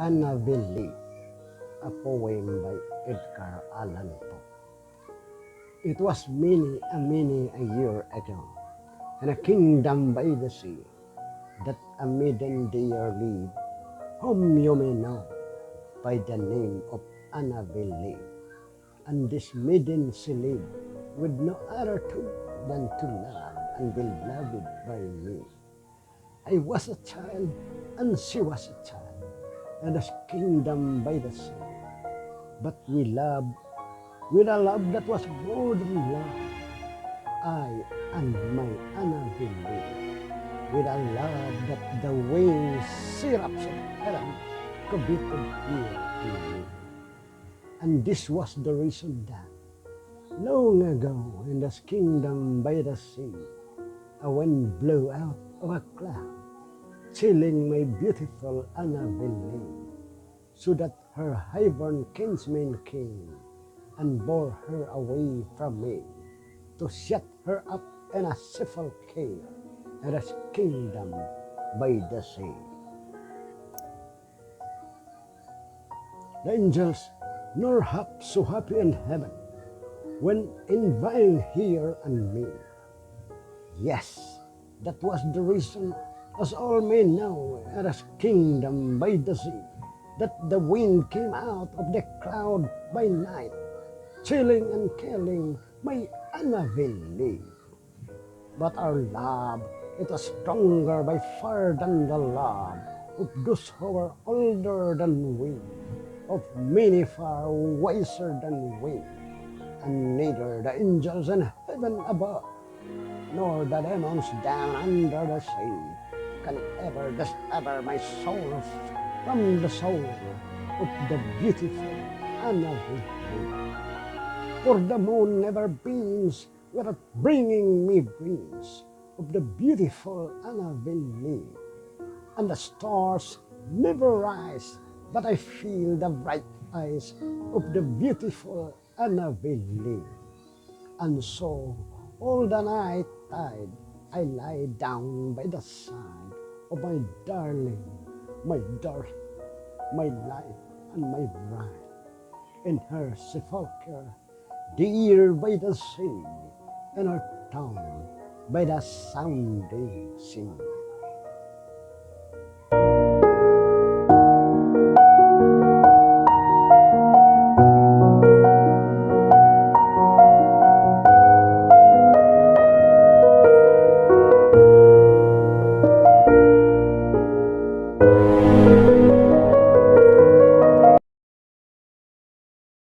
Annabelle Lee, a poem by Edgar Allan Poe. It was many a year ago, in a kingdom by the sea, that a maiden dear lived, whom you may know by the name of Annabelle Lee. And this maiden she lived with no other tool than to love and be loved by me. I was a child, and she was a child, in a kingdom by the sea. But we loved with a love that was more than love, I and my Annabelle Lee, with a love that the wings syrups of heaven coveted here in me. And this was the reason that, long ago in this kingdom by the sea, a wind blew out of a cloud, chilling my beautiful Annabelle Lee, so that her high-born kinsman came and bore her away from me, to shut her up in a sepulchre in a kingdom by the sea. The angels nor half so happy in heaven when envying her and me. Yes, that was the reason, as all men know, at a kingdom by the sea, that the wind came out of the cloud by night, chilling and killing my Annabelle Lee. But our love, it was stronger by far than the love of those who were older than we, of many far wiser than we, and neither the angels in heaven above, nor the demons down under the sea, can ever discover my soul from the soul of the beautiful Annabelle Lee. For the moon never beams without bringing me dreams of the beautiful Annabelle Lee, and the stars never rise but I feel the bright eyes of the beautiful Annabelle Lee. And so all the night tide I lie down by the side of my darling, my darling, my life and my bride, in her sepulchre, dear by the sea, in her town by the sounding sea.